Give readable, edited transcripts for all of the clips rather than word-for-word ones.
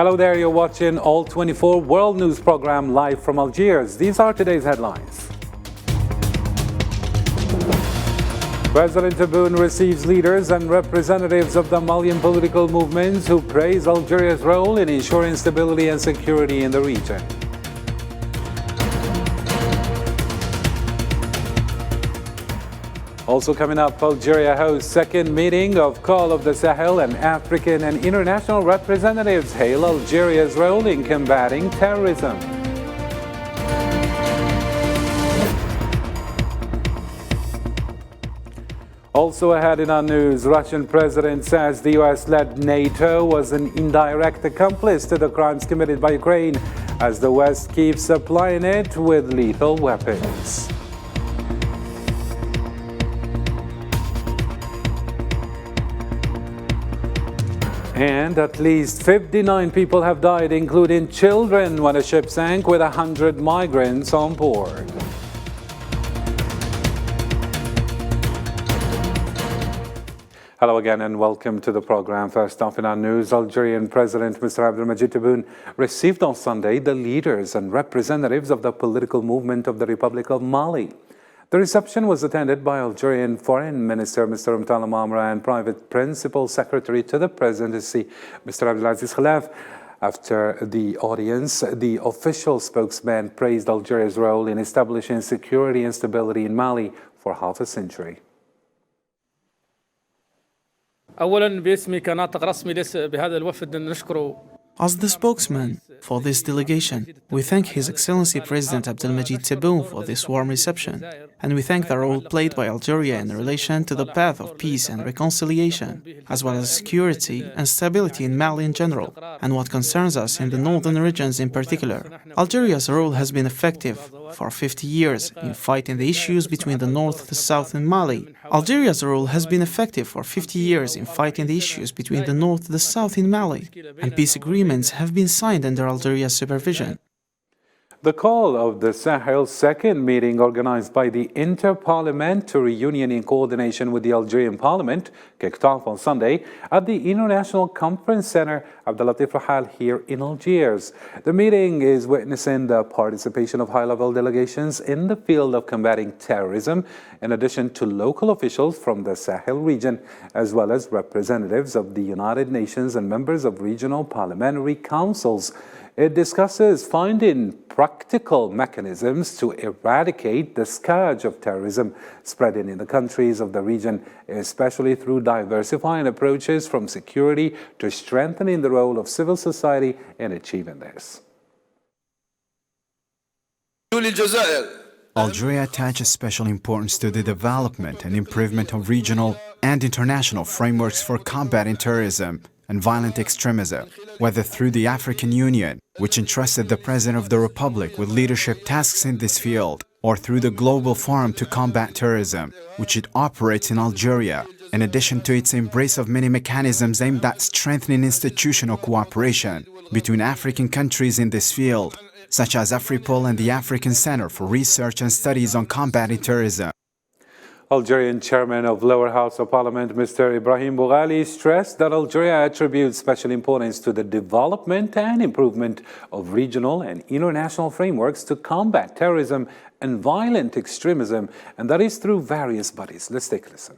Hello there, you're watching All 24 World News program live from Algiers. These are today's headlines. President Tebboune receives leaders and representatives of the Malian political movements who praise Algeria's role in ensuring stability and security in the region. Also coming up, Algeria hosts second meeting of Call of the Sahel, and African and international representatives hail Algeria's role in combating terrorism. Also ahead in our news, Russian president says the US-led NATO was an indirect accomplice to the crimes committed by Ukraine as the West keeps supplying it with lethal weapons. And at least 59 people have died, including children, when a ship sank with 100 migrants on board. Hello again and welcome to the program. First off in our news, Algerian President Mr. Abdelmajid Tebboune received on Sunday the leaders and representatives of the political movement of the Republic of Mali. The reception was attended by Algerian Foreign Minister Mr. Mtala Mamra and Private Principal Secretary to the Presidency Mr. Abdelaziz Khalaf. After the audience, the official spokesman praised Algeria's role in establishing security and stability in Mali for half a century. أولاً باسم قناة رسمي بهذا الوفد نشكره. As the spokesman for this delegation, we thank His Excellency President Abdelmajid Tebboune for this warm reception, and we thank the role played by Algeria in relation to the path of peace and reconciliation, as well as security and stability in Mali in general, and what concerns us in the northern regions in particular. Algeria's role has been effective for 50 years in fighting the issues between the north, the south and Mali. Algeria's role has been effective for 50 years in fighting the issues between the north, the south in Mali, and peace agreements have been signed under Algeria's supervision. The Call of the Sahel second meeting organized by the Inter-Parliamentary Union in coordination with the Algerian Parliament kicked off on Sunday at the International Conference Center Abdelatif Rahal here in Algiers. The meeting is witnessing the participation of high-level delegations in the field of combating terrorism, in addition to local officials from the Sahel region, as well as representatives of the United Nations and members of regional parliamentary councils. It discusses finding practical mechanisms to eradicate the scourge of terrorism spreading in the countries of the region, especially through diversifying approaches from security to strengthening the role of civil society in achieving this. Algeria attaches special importance to the development and improvement of regional and international frameworks for combating terrorism and violent extremism, whether through the African Union, which entrusted the President of the Republic with leadership tasks in this field, or through the Global Forum to Combat Terrorism, which it operates in Algeria, in addition to its embrace of many mechanisms aimed at strengthening institutional cooperation between African countries in this field, such as AFRIPOL and the African Center for Research and Studies on Combating Terrorism. Algerian Chairman of Lower House of Parliament, Mr. Ibrahim Boughali, stressed that Algeria attributes special importance to the development and improvement of regional and international frameworks to combat terrorism and violent extremism, and that is through various bodies. Let's take a listen.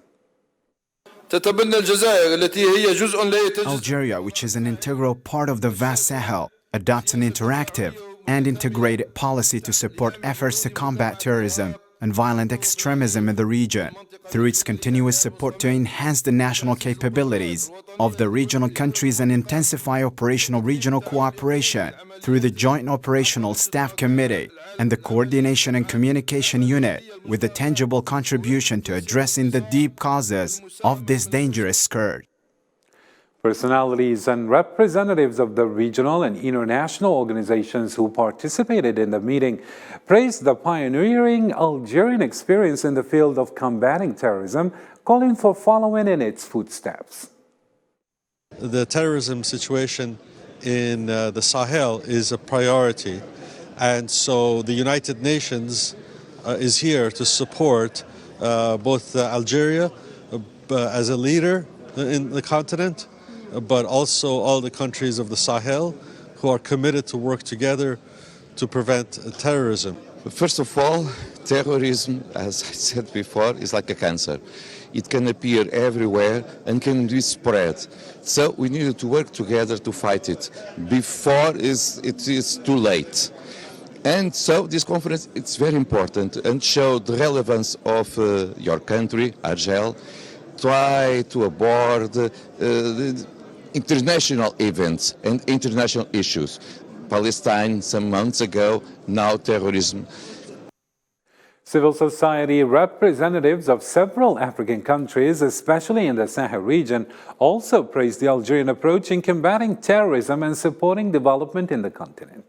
Algeria, which is an integral part of the vast Sahel, adopts an interactive and integrated policy to support efforts to combat terrorism and violent extremism in the region, through its continuous support to enhance the national capabilities of the regional countries and intensify operational regional cooperation, through the Joint Operational Staff Committee and the Coordination and Communication Unit, with a tangible contribution to addressing the deep causes of this dangerous scourge. Personalities and representatives of the regional and international organizations who participated in the meeting praised the pioneering Algerian experience in the field of combating terrorism, calling for following in its footsteps. The terrorism situation in the Sahel is a priority, and so the United Nations is here to support both Algeria as a leader in the continent, but also all the countries of the Sahel who are committed to work together to prevent terrorism. First of all, terrorism, as I said before, is like a cancer. It can appear everywhere and can be spread. So we need to work together to fight it before it is too late. And so this conference is very important and show the relevance of your country, Argel. Try to abord the international events and international issues. Palestine some months ago, now terrorism. Civil society representatives of several African countries, especially in the Sahel region, also praised the Algerian approach in combating terrorism and supporting development in the continent.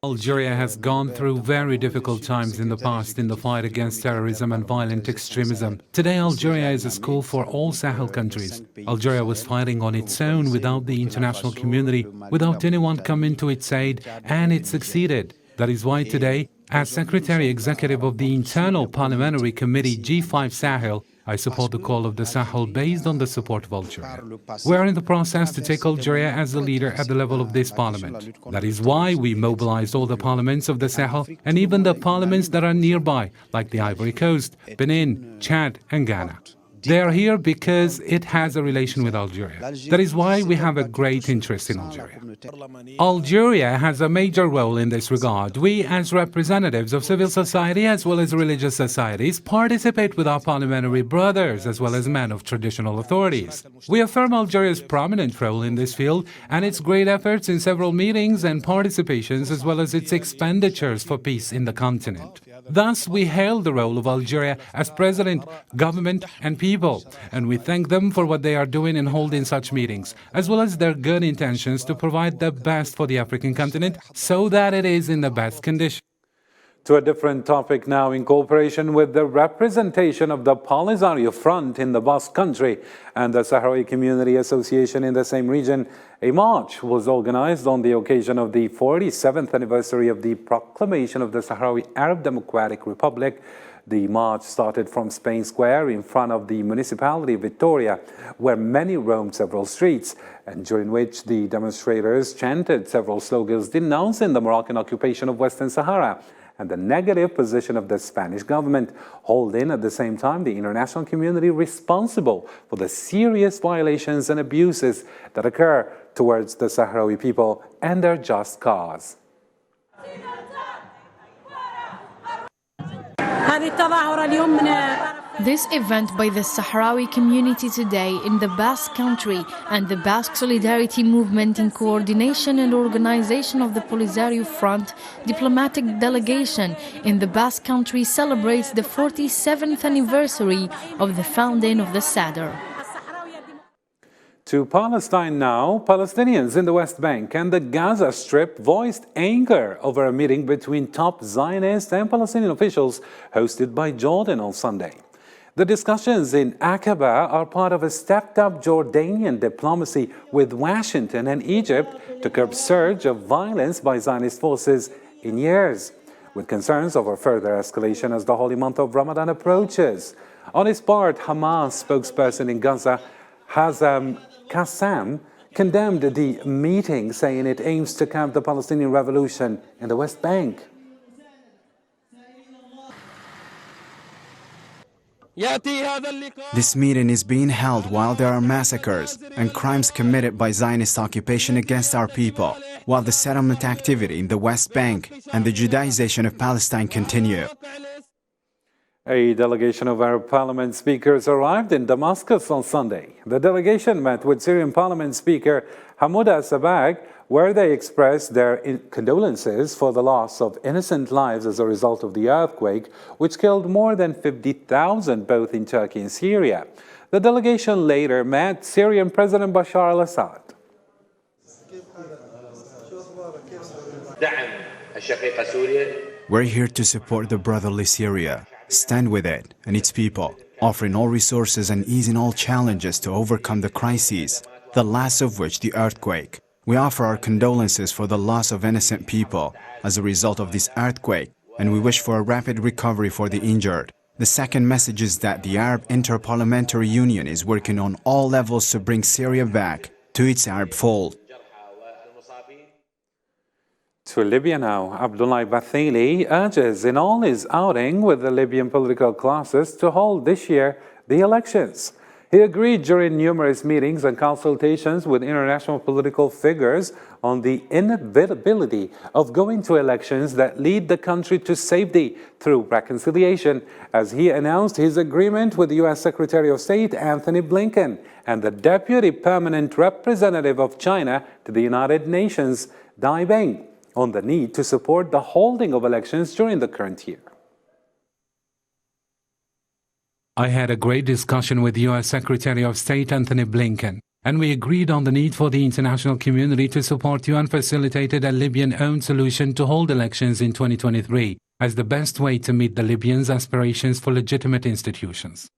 Algeria has gone through very difficult times in the past in the fight against terrorism and violent extremism. Today, Algeria is a school for all Sahel countries. Algeria was fighting on its own without the international community, without anyone coming to its aid, and it succeeded. That is why today, as Secretary Executive of the Internal Parliamentary Committee G5 Sahel, I support the call of the Sahel based on the support of Algeria. We are in the process to take Algeria as a leader at the level of this parliament. That is why we mobilized all the parliaments of the Sahel and even the parliaments that are nearby, like the Ivory Coast, Benin, Chad and Ghana. They are here because it has a relation with Algeria. That is why we have a great interest in Algeria. Algeria has a major role in this regard. We, as representatives of civil society as well as religious societies, participate with our parliamentary brothers as well as men of traditional authorities. We affirm Algeria's prominent role in this field and its great efforts in several meetings and participations as well as its expenditures for peace in the continent. Thus, we hail the role of Algeria as president, government and people, and we thank them for what they are doing in holding such meetings, as well as their good intentions to provide the best for the African continent so that it is in the best condition. To a different topic now, in cooperation with the representation of the Polisario Front in the Basque Country and the Sahrawi Community Association in the same region, a march was organized on the occasion of the 47th anniversary of the proclamation of the Sahrawi Arab Democratic Republic. The march started from Spain Square in front of the municipality of Vitoria, where many roamed several streets, and during which the demonstrators chanted several slogans denouncing the Moroccan occupation of Western Sahara and the negative position of the Spanish government, holding at the same time the international community responsible for the serious violations and abuses that occur towards the Sahrawi people and their just cause. This event by the Sahrawi community today in the Basque Country and the Basque Solidarity Movement in coordination and organization of the Polisario Front diplomatic delegation in the Basque Country celebrates the 47th anniversary of the founding of the Sadr. To Palestine now, Palestinians in the West Bank and the Gaza Strip voiced anger over a meeting between top Zionist and Palestinian officials hosted by Jordan on Sunday. The discussions in Aqaba are part of a stepped-up Jordanian diplomacy with Washington and Egypt to curb surge of violence by Zionist forces in years, with concerns over further escalation as the holy month of Ramadan approaches. On his part, Hamas spokesperson in Gaza, Hazem Qassam, condemned the meeting, saying it aims to curb the Palestinian revolution in the West Bank. This meeting is being held while there are massacres and crimes committed by Zionist occupation against our people, while the settlement activity in the West Bank and the Judaization of Palestine continue. A delegation of Arab parliament speakers arrived in Damascus on Sunday. The delegation met with Syrian parliament speaker Hamoud Sabag, where they expressed their condolences for the loss of innocent lives as a result of the earthquake, which killed more than 50,000 both in Turkey and Syria. The delegation later met Syrian President Bashar al-Assad. We're here to support the brotherly Syria, stand with it and its people, offering all resources and easing all challenges to overcome the crises, the last of which the earthquake. We offer our condolences for the loss of innocent people as a result of this earthquake, and we wish for a rapid recovery for the injured. The second message is that the Arab Inter-Parliamentary Union is working on all levels to bring Syria back to its Arab fold. To Libya now, Abdullah Bathili urges in all his outing with the Libyan political classes to hold this year the elections. He agreed during numerous meetings and consultations with international political figures on the inevitability of going to elections that lead the country to safety through reconciliation, as he announced his agreement with the U.S. Secretary of State Anthony Blinken and the Deputy Permanent Representative of China to the United Nations, Dai Beng, on the need to support the holding of elections during the current year. I had a great discussion with U.S. Secretary of State Anthony Blinken, and we agreed on the need for the international community to support UN-facilitated a Libyan-owned solution to hold elections in 2023 as the best way to meet the Libyans' aspirations for legitimate institutions.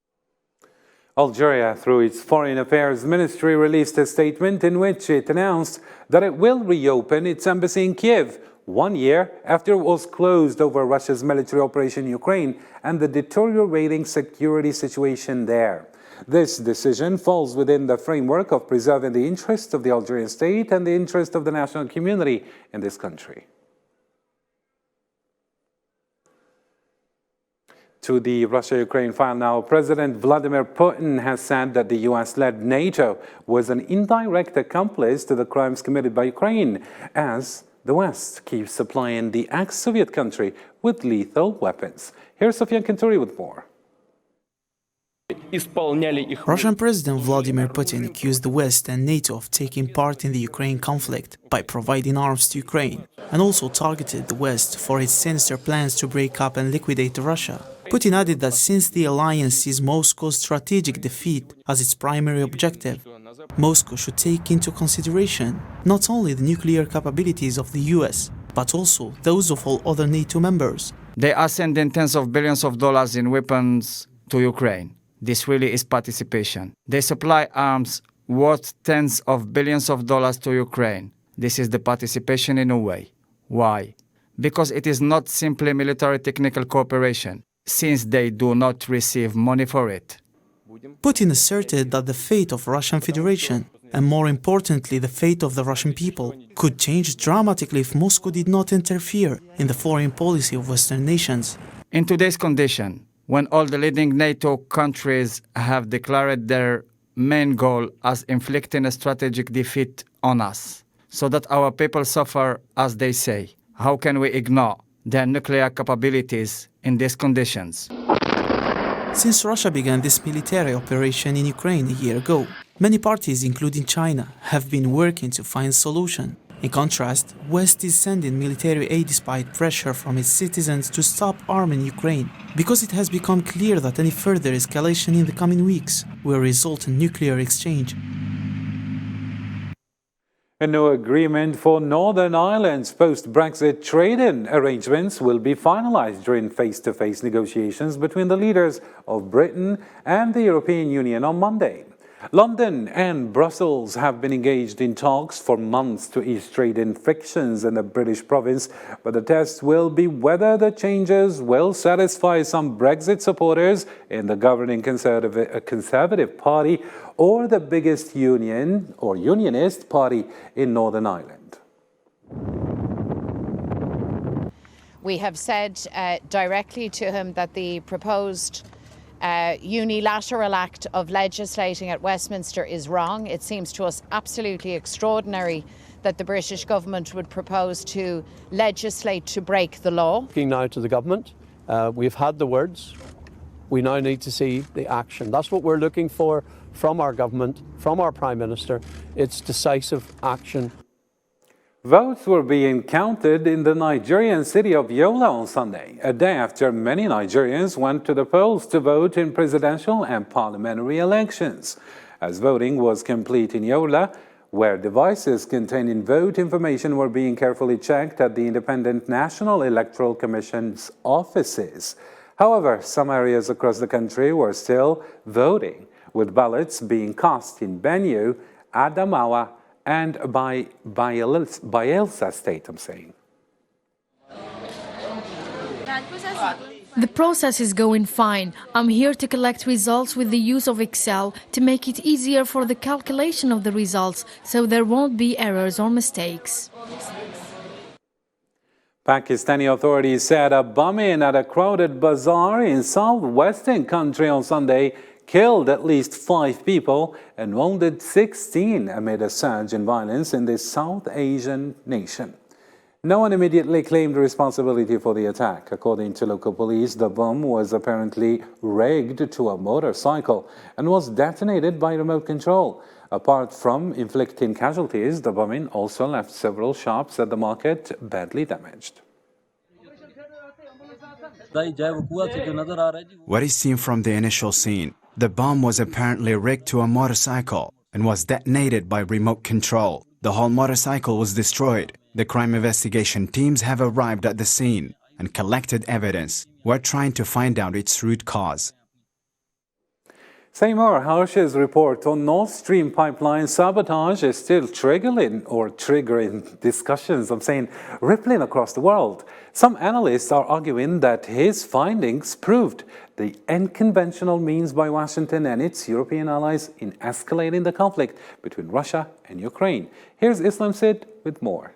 Algeria, through its Foreign Affairs Ministry, released a statement in which it announced that it will reopen its embassy in Kiev 1 year after it was closed over Russia's military operation in Ukraine and the deteriorating security situation there. This decision falls within the framework of preserving the interests of the Algerian state and the interest of the national community in this country. To the Russia-Ukraine file now, President Vladimir Putin has said that the US-led NATO was an indirect accomplice to the crimes committed by Ukraine, as the West keeps supplying the ex-Soviet country with lethal weapons. Here's Sofian Kenturi with more. Russian President Vladimir Putin accused the West and NATO of taking part in the Ukraine conflict by providing arms to Ukraine, and also targeted the West for its sinister plans to break up and liquidate Russia. Putin added that since the alliance sees Moscow's strategic defeat as its primary objective, Moscow should take into consideration not only the nuclear capabilities of the US, but also those of all other NATO members. They are sending tens of billions of dollars in weapons to Ukraine. This really is participation. They supply arms worth tens of billions of dollars to Ukraine. This is the participation in a way. Why? Because it is not simply military technical cooperation, since they do not receive money for it. Putin asserted that the fate of Russian Federation, and more importantly the fate of the Russian people, could change dramatically if Moscow did not interfere in the foreign policy of Western nations. In today's condition, when all the leading NATO countries have declared their main goal as inflicting a strategic defeat on us, so that our people suffer as they say, how can we ignore their nuclear capabilities in these conditions? Since Russia began this military operation in Ukraine a year ago, many parties, including China, have been working to find a solution. In contrast, West is sending military aid despite pressure from its citizens to stop arming Ukraine, because it has become clear that any further escalation in the coming weeks will result in nuclear exchange. A new agreement for Northern Ireland's post-Brexit trading arrangements will be finalized during face-to-face negotiations between the leaders of Britain and the European Union on Monday. London and Brussels have been engaged in talks for months to ease trade frictions in the British province, but the test will be whether the changes will satisfy some Brexit supporters in the governing Conservative Party or the biggest union or unionist party in Northern Ireland. We have said directly to him that the proposed unilateral act of legislating at Westminster is wrong. It seems to us absolutely extraordinary that the British government would propose to legislate to break the law. Looking now to the government, we've had the words, we now need to see the action. That's what we're looking for from our government, from our Prime Minister. It's decisive action. Votes were being counted in the Nigerian city of Yola on Sunday, a day after many Nigerians went to the polls to vote in presidential and parliamentary elections. As voting was complete in Yola, where devices containing vote information were being carefully checked at the Independent National Electoral Commission's offices. However, some areas across the country were still voting, with ballots being cast in Benue, Adamawa, and by Bayelsa State, The process is going fine. I'm here to collect results with the use of Excel to make it easier for the calculation of the results, so there won't be errors or mistakes. Pakistani authorities said a bombing at a crowded bazaar in southwestern country on Sunday killed at least 5 people and wounded 16 amid a surge in violence in this South Asian nation. No one immediately claimed responsibility for the attack. According to local police, the bomb was apparently rigged to a motorcycle and was detonated by remote control. Apart from inflicting casualties, the bombing also left several shops at the market badly damaged. What is seen from the initial scene, the bomb was apparently rigged to a motorcycle and was detonated by remote control. The whole motorcycle was destroyed. The crime investigation teams have arrived at the scene and collected evidence. We're trying to find out its root cause. Seymour Hersh's report on Nord Stream pipeline sabotage is still triggering discussions, rippling across the world. Some analysts are arguing that his findings proved the unconventional means by Washington and its European allies in escalating the conflict between Russia and Ukraine. Here's Islam Sid with more.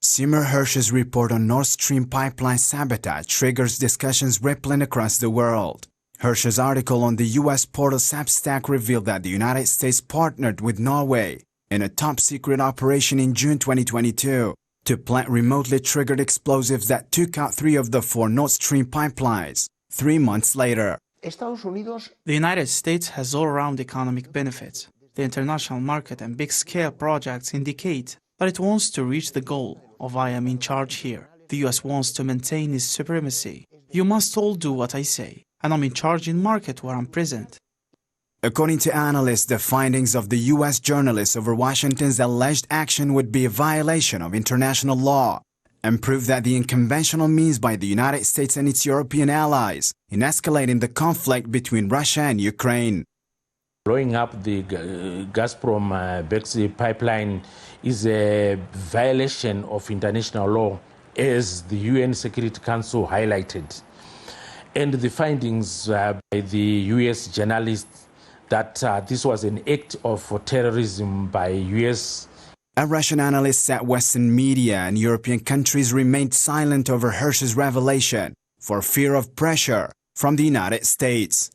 Seymour Hersh's report on Nord Stream pipeline sabotage triggers discussions rippling across the world. Hersh's article on the U.S. portal Substack revealed that the United States partnered with Norway in a top-secret operation in June 2022 to plant remotely triggered explosives that took out 3 of the 4 Nord Stream pipelines 3 months later. The United States has all-around economic benefits. The international market and big-scale projects indicate that it wants to reach the goal of I am in charge here. The U.S. wants to maintain its supremacy. You must all do what I say, and I'm in charge in market where I'm present. According to analysts, the findings of the U.S. journalists over Washington's alleged action would be a violation of international law and prove that the unconventional means by the United States and its European allies in escalating the conflict between Russia and Ukraine. Blowing up the Gazprom Bexy pipeline is a violation of international law, as the UN Security Council highlighted. And the findings by the US journalists that this was an act of terrorism by US. A Russian analyst said Western media and European countries remained silent over Hersh's revelation for fear of pressure from the United States.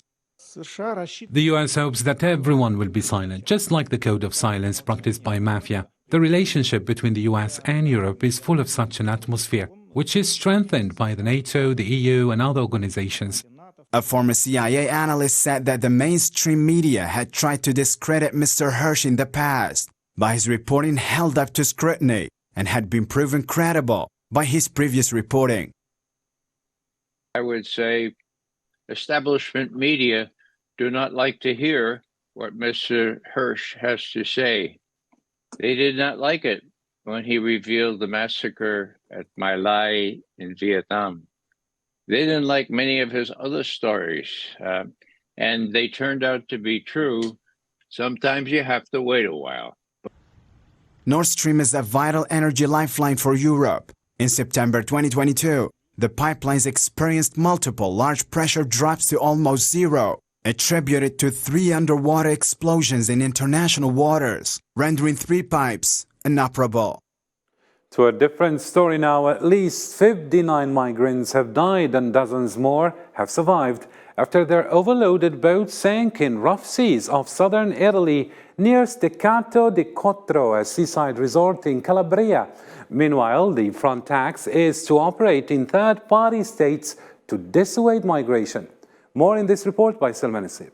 The US hopes that everyone will be silent, just like the code of silence practiced by mafia. The relationship between the US and Europe is full of such an atmosphere, which is strengthened by the NATO, the EU and other organizations. A former CIA analyst said that the mainstream media had tried to discredit Mr. Hersh in the past, but his reporting held up to scrutiny and had been proven credible by his previous reporting. I would say establishment media do not like to hear what Mr. Hersh has to say. They did not like it when he revealed the massacre at My Lai in Vietnam. They didn't like many of his other stories, and they turned out to be true. Sometimes you have to wait a while. Nord Stream is a vital energy lifeline for Europe. In September 2022, the pipelines experienced multiple large pressure drops to almost zero, attributed to 3 underwater explosions in international waters, rendering 3 pipes inoperable. To a different story now, at least 59 migrants have died and dozens more have survived after their overloaded boat sank in rough seas off southern Italy near Steccato di Cotro, a seaside resort in Calabria. Meanwhile, the front tax is to operate in third-party states to dissuade migration. More in this report by Salman Asib.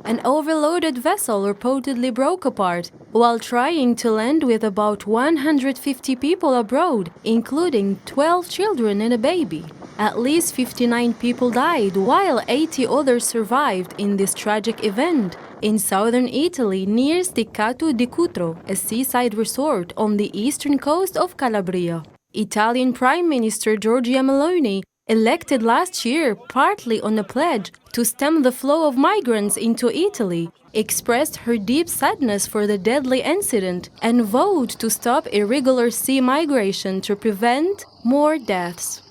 An overloaded vessel reportedly broke apart while trying to land with about 150 people abroad, including 12 children and a baby. At least 59 people died, while 80 others survived in this tragic event in southern Italy near Steccato di Cutro, a seaside resort on the eastern coast of Calabria. Italian Prime Minister Giorgia Meloni, elected last year partly on a pledge to stem the flow of migrants into Italy, expressed her deep sadness for the deadly incident and vowed to stop irregular sea migration to prevent more deaths.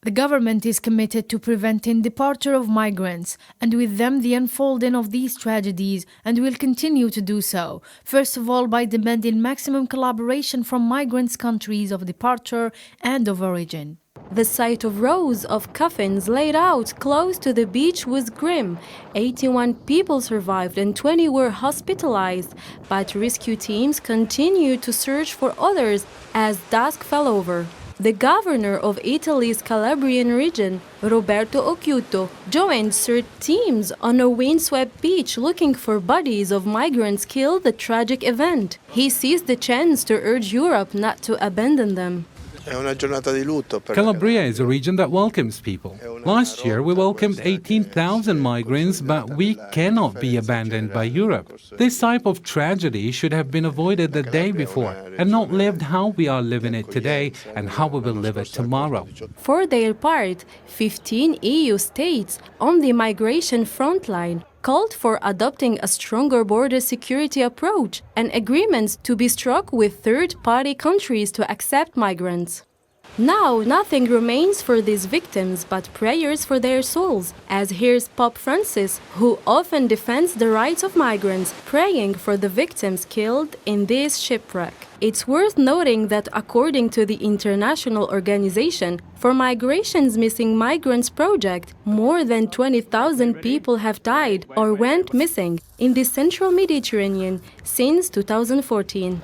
The government is committed to preventing departure of migrants and with them the unfolding of these tragedies, and will continue to do so, first of all by demanding maximum collaboration from migrants' countries of departure and of origin. The sight of rows of coffins laid out close to the beach was grim. 81 people survived and 20 were hospitalized, but rescue teams continued to search for others as dusk fell over. The governor of Italy's Calabrian region, Roberto Occhiuto, joined search teams on a windswept beach looking for bodies of migrants killed in the tragic event. He seized the chance to urge Europe not to abandon them. Calabria is a region that welcomes people. Last year we welcomed 18,000 migrants, but we cannot be abandoned by Europe. This type of tragedy should have been avoided the day before and not lived how we are living it today and how we will live it tomorrow. For their part, 15 EU states on the migration front line called for adopting a stronger border security approach and agreements to be struck with third-party countries to accept migrants. Now, nothing remains for these victims but prayers for their souls, as here's Pope Francis, who often defends the rights of migrants, praying for the victims killed in this shipwreck. It's worth noting that according to the International Organization for Migration's Missing Migrants Project, more than 20,000 people have died or went missing in the central Mediterranean since 2014.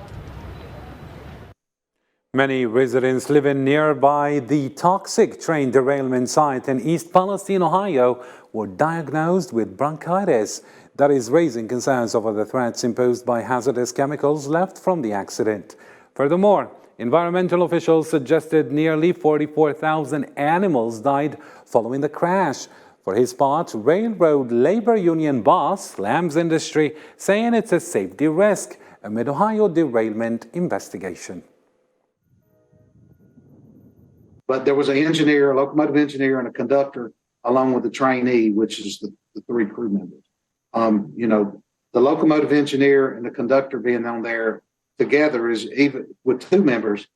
Many residents living nearby the toxic train derailment site in East Palestine, Ohio, were diagnosed with bronchitis that is raising concerns over the threats imposed by hazardous chemicals left from the accident. Furthermore, environmental officials suggested nearly 44,000 animals died following the crash. For his part, railroad labor union boss Lamb's Industry saying it's a safety risk amid Ohio derailment investigation. But there was an engineer, a locomotive engineer, and a conductor, along with the trainee, which is the three crew members. The locomotive engineer and the conductor being on there together is, even with two members,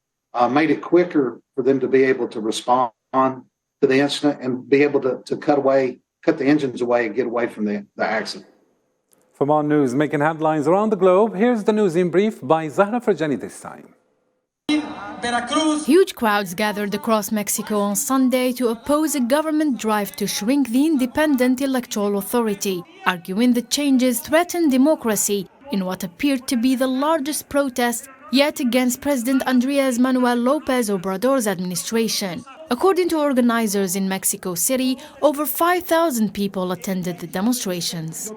made it quicker for them to be able to respond to the incident and be able to cut the engines away and get away from the accident. For more news making headlines around the globe, here's the news in brief by Zahra Farjani this time. Huge crowds gathered across Mexico on Sunday to oppose a government drive to shrink the independent electoral authority, arguing the changes threaten democracy in what appeared to be the largest protest yet against President Andrés Manuel López Obrador's administration. According to organizers in Mexico City, over 5,000 people attended the demonstrations.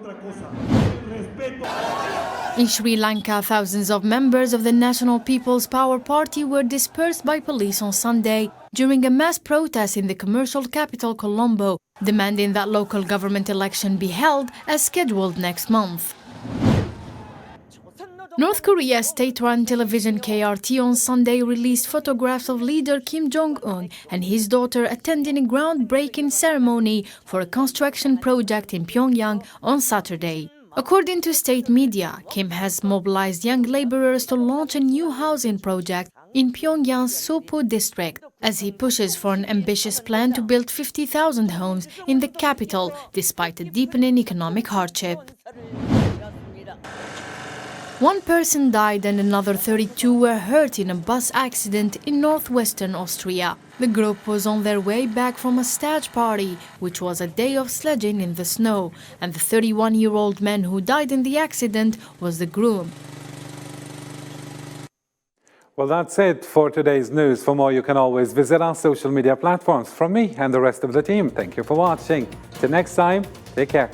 In Sri Lanka, thousands of members of the National People's Power Party were dispersed by police on Sunday during a mass protest in the commercial capital Colombo, demanding that local government election be held as scheduled next month. North Korea's state-run television KRT on Sunday released photographs of leader Kim Jong-un and his daughter attending a groundbreaking ceremony for a construction project in Pyongyang on Saturday. According to state media, Kim has mobilized young laborers to launch a new housing project in Pyongyang's Sopo district, as he pushes for an ambitious plan to build 50,000 homes in the capital, despite a deepening economic hardship. One person died and another 32 were hurt in a bus accident in northwestern Austria. The group was on their way back from a stage party, which was a day of sledging in the snow, and the 31-year-old man who died in the accident was the groom. Well, that's it for today's news. For more, you can always visit our social media platforms. From me and the rest of the team, thank you for watching. Till next time, take care.